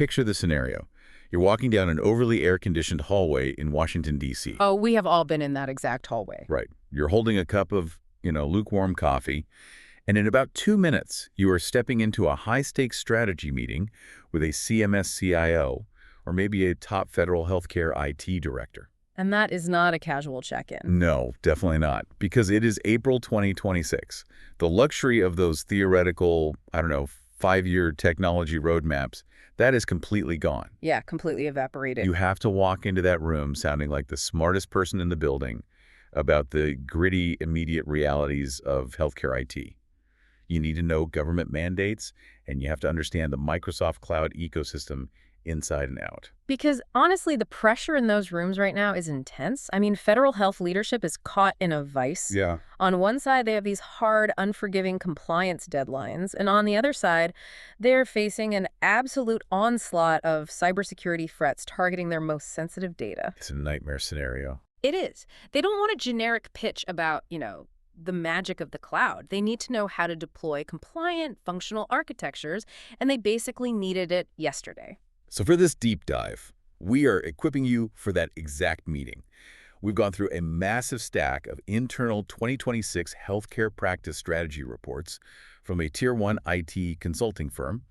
picture the scenario. You're walking down an overly air-conditioned hallway in Washington, D.C. Oh, we have all been in that exact hallway. Right. You're holding a cup of, lukewarm coffee, and in about 2 minutes, you are stepping into a high-stakes strategy meeting with a CMS CIO or maybe a top federal healthcare IT director. And that is not a casual check-in. No, definitely not, because it is April 2026. The luxury of those theoretical, 5-year technology roadmaps, that is completely gone. Yeah, completely evaporated. You have to walk into that room sounding like the smartest person in the building about the gritty, immediate realities of healthcare IT. You need to know government mandates, and you have to understand the Microsoft Cloud ecosystem inside and out. Because honestly, the pressure in those rooms right now is intense. I mean, federal health leadership is caught in a vice. Yeah. On one side, they have these hard, unforgiving compliance deadlines. And on the other side, they're facing an absolute onslaught of cybersecurity threats targeting their most sensitive data. It's a nightmare scenario. It is. They don't want a generic pitch about, the magic of the cloud. They need to know how to deploy compliant, functional architectures, and they basically needed it yesterday. So for this deep dive, we are equipping you for that exact meeting. We've gone through a massive stack of internal 2026 healthcare practice strategy reports from a Tier 1 IT consulting firm,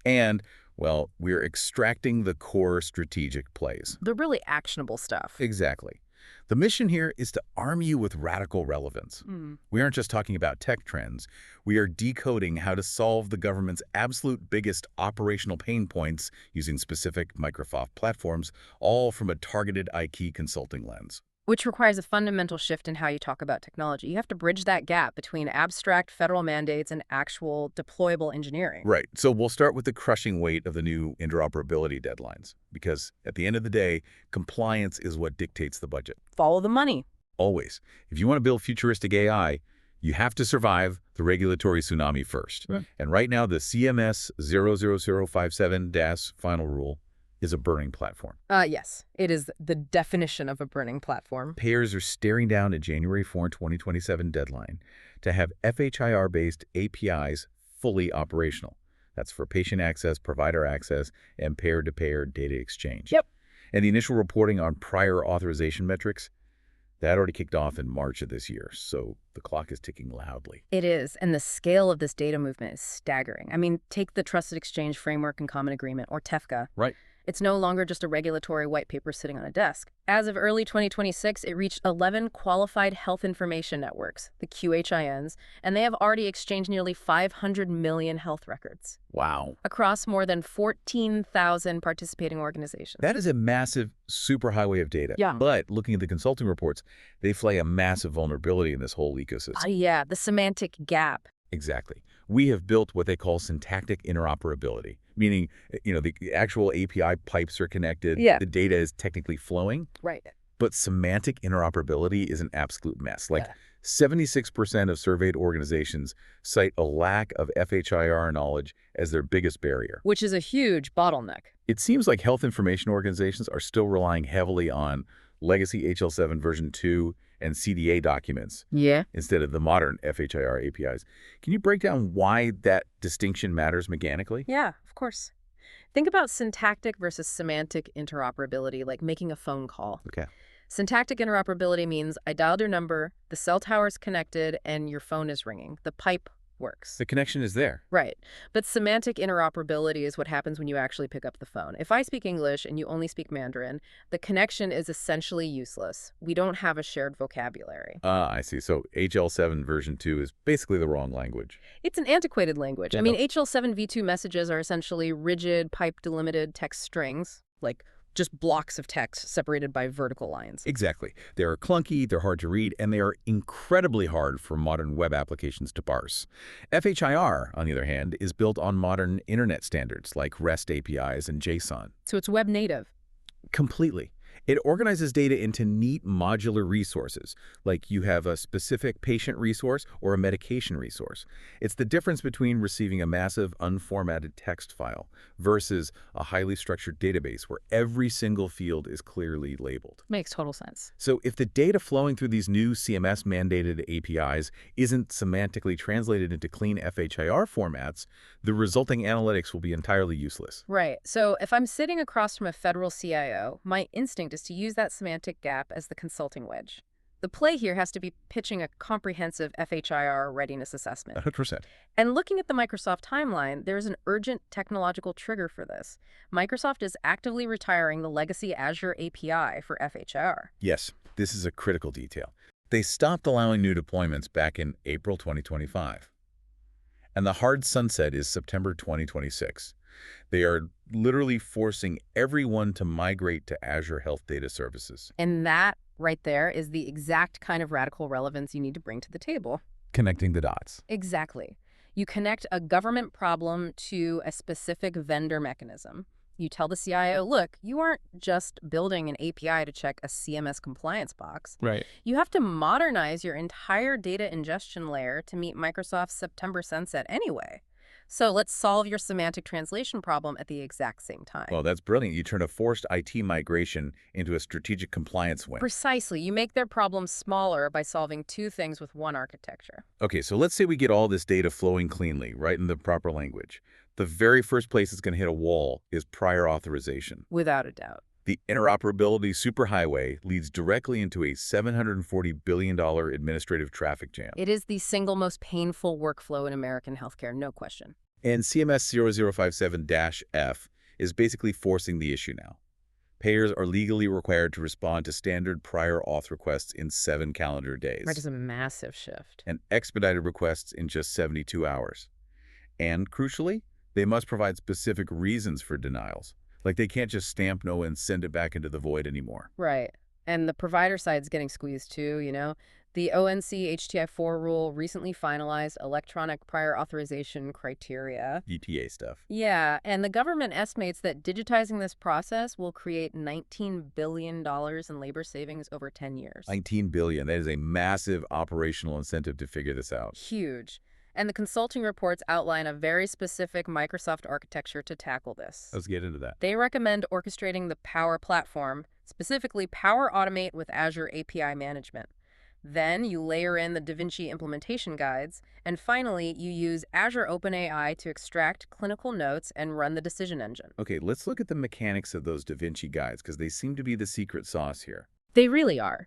and, well, we're extracting the core strategic plays. The really actionable stuff. Exactly. The mission here is to arm you with radical relevance. We aren't just talking about tech trends. We are decoding how to solve the government's absolute biggest operational pain points using specific Microsoft platforms, all from a targeted IT consulting lens. Which requires a fundamental shift in how you talk about technology. You have to bridge that gap between abstract federal mandates and actual deployable engineering. Right. So we'll start with the crushing weight of the new interoperability deadlines, because at the end of the day, compliance is what dictates the budget. Follow the money. Always. If you want to build futuristic AI, you have to survive the regulatory tsunami first. Right. And right now, the CMS 00057-final rule is a burning platform. Yes, it is the definition of a burning platform. Payers are staring down a January 4, 2027 deadline to have FHIR-based APIs fully operational. That's for patient access, provider access, and payer-to-payer data exchange. Yep. And the initial reporting on prior authorization metrics, that already kicked off in March of this year, so the clock is ticking loudly. It is, and the scale of this data movement is staggering. I mean, take the Trusted Exchange Framework and Common Agreement, or TEFCA. Right. It's no longer just a regulatory white paper sitting on a desk. As of early 2026, it reached 11 qualified health information networks, the QHINs, and they have already exchanged nearly 500 million health records. Wow. Across more than 14,000 participating organizations. That is a massive superhighway of data. Yeah. But looking at the consulting reports, they flag a massive vulnerability in this whole ecosystem. Yeah, the semantic gap. Exactly. We have built what they call syntactic interoperability, meaning, the actual API pipes are connected. Yeah. The data is technically flowing. Right. But semantic interoperability is an absolute mess. 76% of surveyed organizations cite a lack of FHIR knowledge as their biggest barrier. Which is a huge bottleneck. It seems like health information organizations are still relying heavily on legacy HL7 version 2 and CDA documents instead of the modern FHIR APIs. Can you break down why that distinction matters mechanically? Yeah, of course. Think about syntactic versus semantic interoperability, like making a phone call. Okay. Syntactic interoperability means I dialed your number, the cell tower's connected, and your phone is ringing. The pipe works. The connection is there. Right. But semantic interoperability is what happens when you actually pick up the phone. If I speak English and you only speak Mandarin, the connection is essentially useless. We don't have a shared vocabulary. I see. So HL7 version 2 is basically the wrong language. It's an antiquated language. I mean, HL7 v2 messages are essentially rigid, pipe-delimited text strings, like just blocks of text separated by vertical lines. Exactly. They are clunky, they're hard to read, and they are incredibly hard for modern web applications to parse. FHIR, on the other hand, is built on modern internet standards like REST APIs and JSON. So it's web native. Completely. It organizes data into neat modular resources, like you have a specific patient resource or a medication resource. It's the difference between receiving a massive unformatted text file versus a highly structured database where every single field is clearly labeled. Makes total sense. So if the data flowing through these new CMS-mandated APIs isn't semantically translated into clean FHIR formats, the resulting analytics will be entirely useless. Right. So if I'm sitting across from a federal CIO, my instinct is to use that semantic gap as the consulting wedge. The play here has to be pitching a comprehensive FHIR readiness assessment. 100%. And looking at the Microsoft timeline, there's an urgent technological trigger for this. Microsoft is actively retiring the legacy Azure API for FHIR. Yes, this is a critical detail. They stopped allowing new deployments back in April 2025. And the hard sunset is September 2026. They are literally forcing everyone to migrate to Azure Health Data Services. And that right there is the exact kind of radical relevance you need to bring to the table. Connecting the dots. Exactly. You connect a government problem to a specific vendor mechanism. You tell the CIO, look, you aren't just building an API to check a CMS compliance box. Right. You have to modernize your entire data ingestion layer to meet Microsoft's September sunset anyway. So let's solve your semantic translation problem at the exact same time. Well, that's brilliant. You turn a forced IT migration into a strategic compliance win. Precisely. You make their problem smaller by solving two things with one architecture. Okay, so let's say we get all this data flowing cleanly, right, in the proper language. The very first place it's going to hit a wall is prior authorization. Without a doubt. The interoperability superhighway leads directly into a $740 billion administrative traffic jam. It is the single most painful workflow in American healthcare, no question. And CMS 0057-F is basically forcing the issue now. Payers are legally required to respond to standard prior auth requests in 7 calendar days. That is a massive shift. And expedited requests in just 72 hours. And crucially, they must provide specific reasons for denials. Like they can't just stamp no and send it back into the void anymore. Right. And the provider side's getting squeezed too, you know? The ONC HTI-4 rule recently finalized electronic prior authorization criteria. ETA stuff. Yeah, and the government estimates that digitizing this process will create $19 billion in labor savings over 10 years. $19 billion. That is a massive operational incentive to figure this out. Huge. And the consulting reports outline a very specific Microsoft architecture to tackle this. Let's get into that. They recommend orchestrating the Power Platform, specifically Power Automate with Azure API management. Then you layer in the DaVinci implementation guides, and finally you use Azure OpenAI to extract clinical notes and run the decision engine. Okay, let's look at the mechanics of those DaVinci guides because they seem to be the secret sauce here. They really are.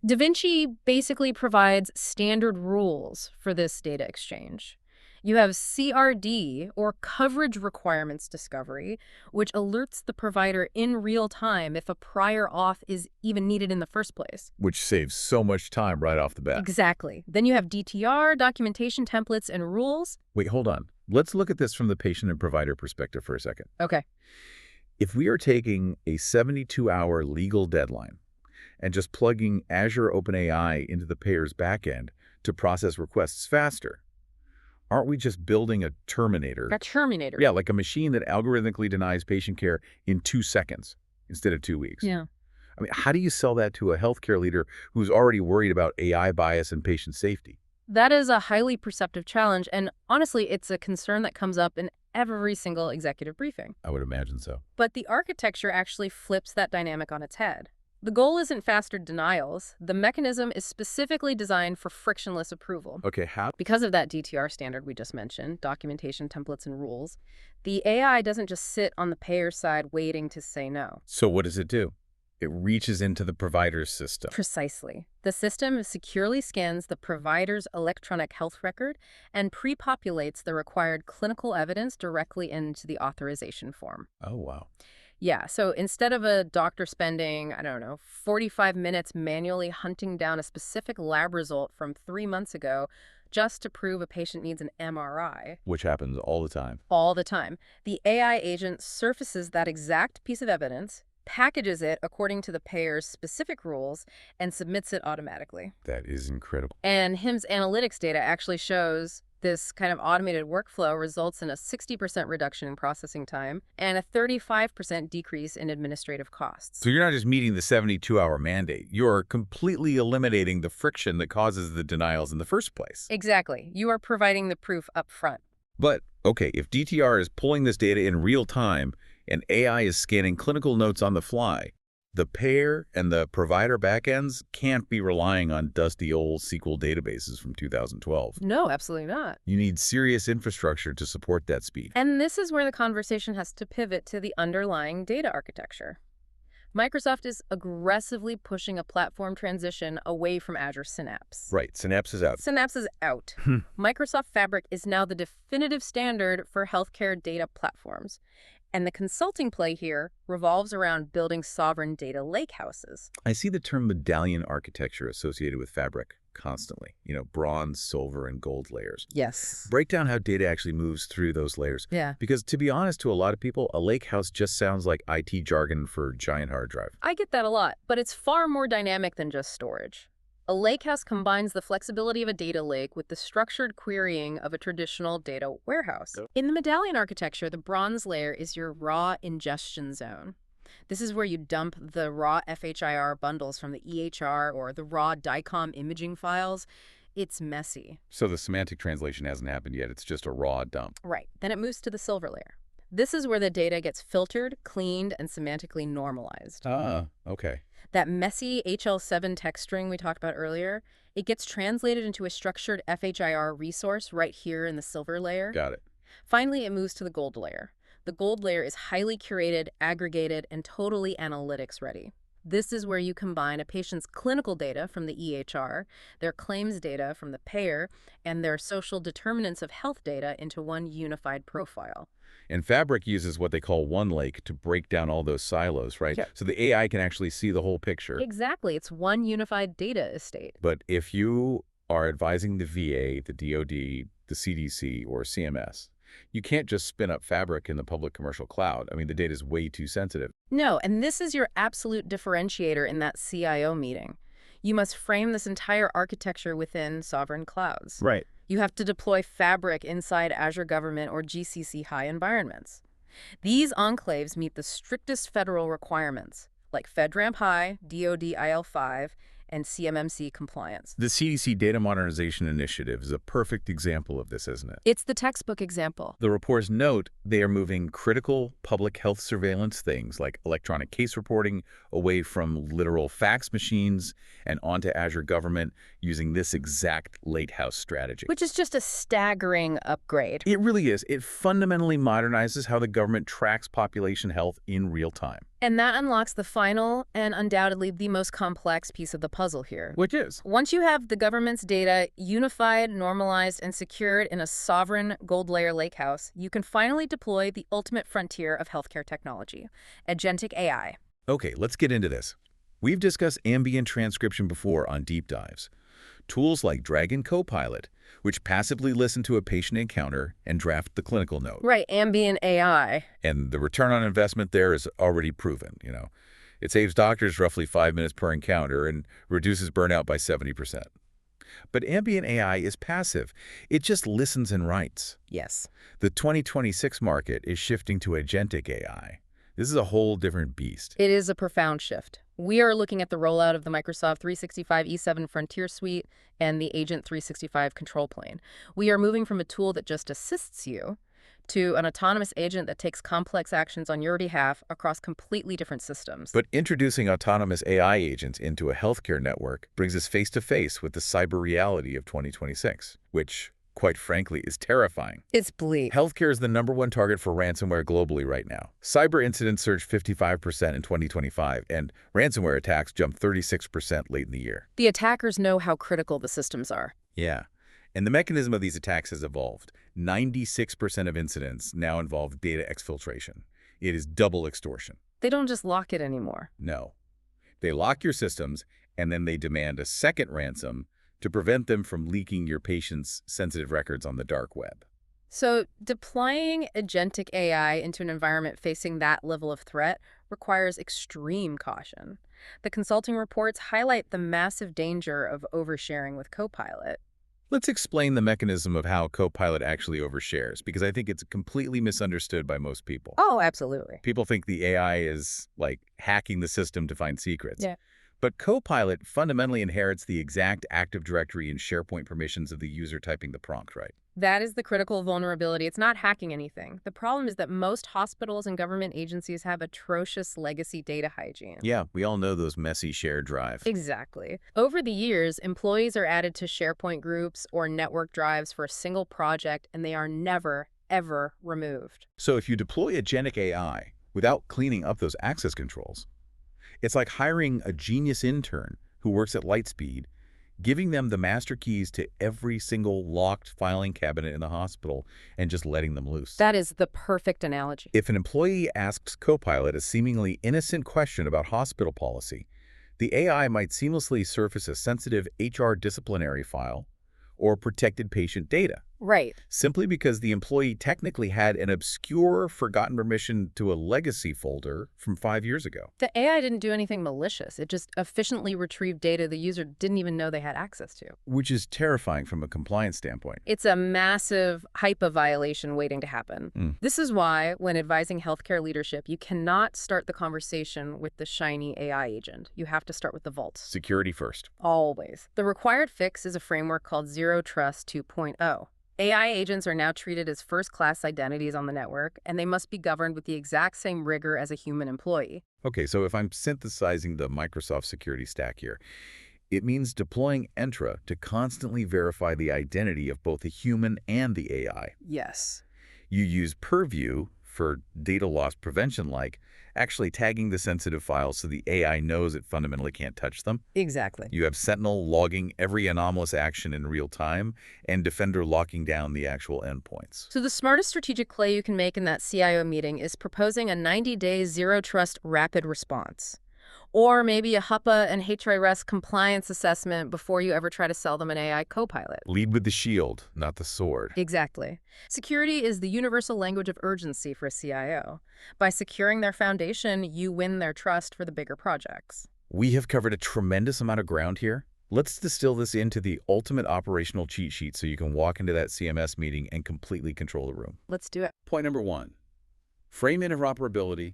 DaVinci basically provides standard rules for this data exchange. You have CRD, or Coverage Requirements Discovery, which alerts the provider in real time if a prior auth is even needed in the first place. Which saves so much time right off the bat. Exactly. Then you have DTR, documentation templates, and rules. Wait, hold on. Let's look at this from the patient and provider perspective for a second. Okay. If we are taking a 72-hour legal deadline and just plugging Azure OpenAI into the payer's backend to process requests faster, aren't we just building a Terminator? A Terminator. Yeah, like a machine that algorithmically denies patient care in 2 seconds instead of 2 weeks. Yeah. I mean, how do you sell that to a healthcare leader who's already worried about AI bias and patient safety? That is a highly perceptive challenge, and honestly, it's a concern that comes up in every single executive briefing. I would imagine so. But the architecture actually flips that dynamic on its head. The goal isn't faster denials. The mechanism is specifically designed for frictionless approval. Okay, how? Because of that DTR standard we just mentioned, documentation, templates, and rules, the AI doesn't just sit on the payer's side waiting to say no. So what does it do? It reaches into the provider's system. Precisely. The system securely scans the provider's electronic health record and pre-populates the required clinical evidence directly into the authorization form. Oh, wow. Yeah, so instead of a doctor spending, 45 minutes manually hunting down a specific lab result from 3 months ago just to prove a patient needs an MRI. Which happens all the time. All the time. The AI agent surfaces that exact piece of evidence, packages it according to the payer's specific rules, and submits it automatically. That is incredible. And HIMSS analytics data actually shows This kind of automated workflow results in a 60% reduction in processing time and a 35% decrease in administrative costs. So you're not just meeting the 72-hour mandate. You're completely eliminating the friction that causes the denials in the first place. Exactly. You are providing the proof up front. But, okay, if DTR is pulling this data in real time and AI is scanning clinical notes on the fly, the payer and the provider backends can't be relying on dusty old SQL databases from 2012. No, absolutely not. You need serious infrastructure to support that speed. And this is where the conversation has to pivot to the underlying data architecture. Microsoft is aggressively pushing a platform transition away from Azure Synapse. Right, Synapse is out. Synapse is out. Microsoft Fabric is now the definitive standard for healthcare data platforms. And the consulting play here revolves around building sovereign data lakehouses. I see the term medallion architecture associated with Fabric constantly. Bronze, silver, and gold layers. Yes. Break down how data actually moves through those layers. Yeah. Because to be honest, to a lot of people, a lakehouse just sounds like IT jargon for giant hard drive. I get that a lot, but it's far more dynamic than just storage. A lakehouse combines the flexibility of a data lake with the structured querying of a traditional data warehouse. In the medallion architecture, the bronze layer is your raw ingestion zone. This is where you dump the raw FHIR bundles from the EHR or the raw DICOM imaging files. It's messy. So the semantic translation hasn't happened yet. It's just a raw dump. Right. Then it moves to the silver layer. This is where the data gets filtered, cleaned, and semantically normalized. Ah, okay. That messy HL7 text string we talked about earlier, it gets translated into a structured FHIR resource right here in the silver layer. Got it. Finally, it moves to the gold layer. The gold layer is highly curated, aggregated, and totally analytics ready. This is where you combine a patient's clinical data from the EHR, their claims data from the payer, and their social determinants of health data into one unified profile. And Fabric uses what they call one lake to break down all those silos, right? Yeah. So the AI can actually see the whole picture. Exactly. It's one unified data estate. But if you are advising the VA, the DoD, the CDC, or CMS, you can't just spin up Fabric in the public commercial cloud. I mean, the data is way too sensitive. No, and this is your absolute differentiator in that CIO meeting. You must frame this entire architecture within sovereign clouds. Right. You have to deploy Fabric inside Azure Government or GCC high environments. These enclaves meet the strictest federal requirements, like FedRAMP High, DoD IL5, and CMMC compliance. The CDC Data Modernization Initiative is a perfect example of this, isn't it? It's the textbook example. The reports note they are moving critical public health surveillance things like electronic case reporting away from literal fax machines and onto Azure Government using this exact lakehouse strategy. Which is just a staggering upgrade. It really is. It fundamentally modernizes how the government tracks population health in real time. And that unlocks the final and undoubtedly the most complex piece of the puzzle here. Which is? Once you have the government's data unified, normalized, and secured in a sovereign gold layer lakehouse, you can finally deploy the ultimate frontier of healthcare technology, agentic AI. Okay, let's get into this. We've discussed ambient transcription before on deep dives. Tools like Dragon Copilot, which passively listen to a patient encounter and draft the clinical note. Right, ambient AI. And the return on investment there is already proven, It saves doctors roughly 5 minutes per encounter and reduces burnout by 70%. But ambient AI is passive. It just listens and writes. Yes. The 2026 market is shifting to agentic AI. This is a whole different beast. It is a profound shift. We are looking at the rollout of the Microsoft 365 E7 Frontier Suite and the Agent 365 control plane. We are moving from a tool that just assists you to an autonomous agent that takes complex actions on your behalf across completely different systems. But introducing autonomous AI agents into a healthcare network brings us face-to-face with the cyber reality of 2026, which, quite frankly, is terrifying. It's bleak. Healthcare is the #1 target for ransomware globally right now. Cyber incidents surged 55% in 2025, and ransomware attacks jumped 36% late in the year. The attackers know how critical the systems are. Yeah. And the mechanism of these attacks has evolved. 96% of incidents now involve data exfiltration. It is double extortion. They don't just lock it anymore. No. They lock your systems, and then they demand a second ransom to prevent them from leaking your patient's sensitive records on the dark web. So deploying agentic AI into an environment facing that level of threat requires extreme caution. The consulting reports highlight the massive danger of oversharing with Copilot. Let's explain the mechanism of how Copilot actually overshares, because I think it's completely misunderstood by most people. Oh, absolutely. People think the AI is, like, hacking the system to find secrets. Yeah. But Copilot fundamentally inherits the exact Active Directory and SharePoint permissions of the user typing the prompt, right? That is the critical vulnerability. It's not hacking anything. The problem is that most hospitals and government agencies have atrocious legacy data hygiene. Yeah, we all know those messy shared drive. Exactly. Over the years, employees are added to SharePoint groups or network drives for a single project, and they are never, ever removed. So if you deploy agentic AI without cleaning up those access controls, it's like hiring a genius intern who works at Lightspeed, giving them the master keys to every single locked filing cabinet in the hospital and just letting them loose. That is the perfect analogy. If an employee asks Copilot a seemingly innocent question about hospital policy, the AI might seamlessly surface a sensitive HR disciplinary file or protected patient data, Right. simply because the employee technically had an obscure, forgotten permission to a legacy folder from 5 years ago. The AI didn't do anything malicious. It just efficiently retrieved data the user didn't even know they had access to. Which is terrifying from a compliance standpoint. It's a massive HIPAA violation waiting to happen. This is why, when advising healthcare leadership, you cannot start the conversation with the shiny AI agent. You have to start with the vault. Security first. Always. The required fix is a framework called Zero Trust 2.0. AI agents are now treated as first-class identities on the network, and they must be governed with the exact same rigor as a human employee. Okay, so if I'm synthesizing the Microsoft security stack here, it means deploying Entra to constantly verify the identity of both the human and the AI. Yes. You use Purview for data loss prevention, like actually tagging the sensitive files so the AI knows it fundamentally can't touch them. Exactly. You have Sentinel logging every anomalous action in real time, and Defender locking down the actual endpoints. So the smartest strategic play you can make in that CIO meeting is proposing a 90-day zero-trust rapid response. Or maybe a HIPAA and HRIS compliance assessment before you ever try to sell them an AI copilot. Lead with the shield, not the sword. Exactly. Security is the universal language of urgency for a CIO. By securing their foundation, you win their trust for the bigger projects. We have covered a tremendous amount of ground here. Let's distill this into the ultimate operational cheat sheet so you can walk into that CMS meeting and completely control the room. Let's do it. Point number 1, frame interoperability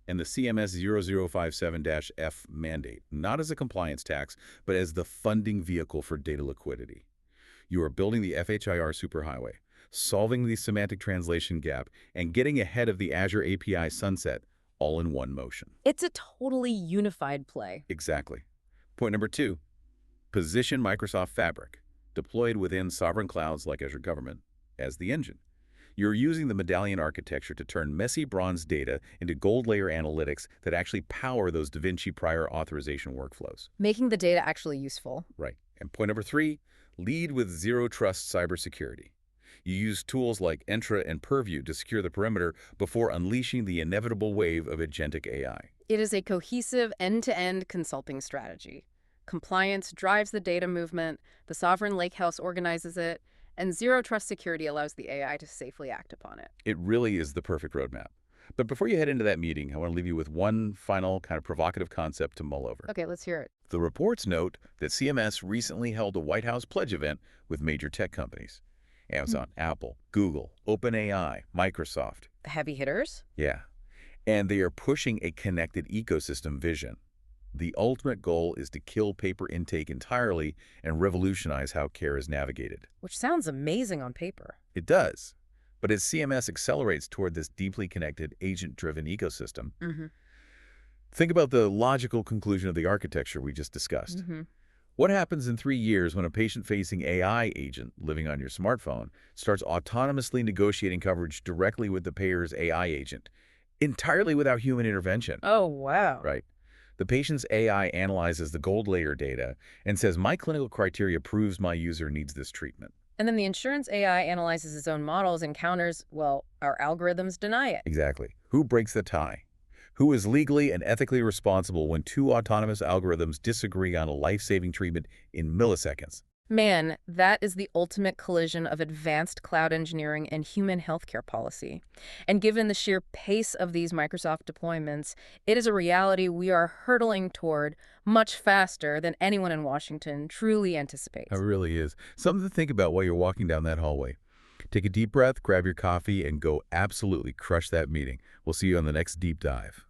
and the CMS 0057-F mandate, not as a compliance tax, but as the funding vehicle for data liquidity. You are building the FHIR superhighway, solving the semantic translation gap, and getting ahead of the Azure API sunset, all in one motion. It's a totally unified play. Exactly. Point number 2, position Microsoft Fabric, deployed within sovereign clouds like Azure Government, as the engine. You're using the medallion architecture to turn messy bronze data into gold layer analytics that actually power those Da Vinci prior authorization workflows. Making the data actually useful. Right. And point number 3, lead with zero-trust cybersecurity. You use tools like Entra and Purview to secure the perimeter before unleashing the inevitable wave of agentic AI. It is a cohesive end-to-end consulting strategy. Compliance drives the data movement, the sovereign lakehouse organizes it, and zero-trust security allows the AI to safely act upon it. It really is the perfect roadmap. But before you head into that meeting, I want to leave you with one final kind of provocative concept to mull over. Okay, let's hear it. The reports note that CMS recently held a White House pledge event with major tech companies. Amazon, Apple, Google, OpenAI, Microsoft. The heavy hitters? Yeah. And they are pushing a connected ecosystem vision. The ultimate goal is to kill paper intake entirely and revolutionize how care is navigated. Which sounds amazing on paper. It does. But as CMS accelerates toward this deeply connected, agent-driven ecosystem, think about the logical conclusion of the architecture we just discussed. What happens in 3 years when a patient-facing AI agent living on your smartphone starts autonomously negotiating coverage directly with the payer's AI agent, entirely without human intervention? Oh, wow. Right. The patient's AI analyzes the gold layer data and says, my clinical criteria proves my user needs this treatment. And then the insurance AI analyzes its own models and counters, well, our algorithms deny it. Exactly. Who breaks the tie? Who is legally and ethically responsible when two autonomous algorithms disagree on a life-saving treatment in milliseconds? Man, that is the ultimate collision of advanced cloud engineering and human healthcare policy. And given the sheer pace of these Microsoft deployments, it is a reality we are hurtling toward much faster than anyone in Washington truly It anticipates. really is. Something to think about while you're walking down that hallway. Take a deep breath, grab your coffee, and go absolutely crush that meeting. We'll see you on the next deep dive.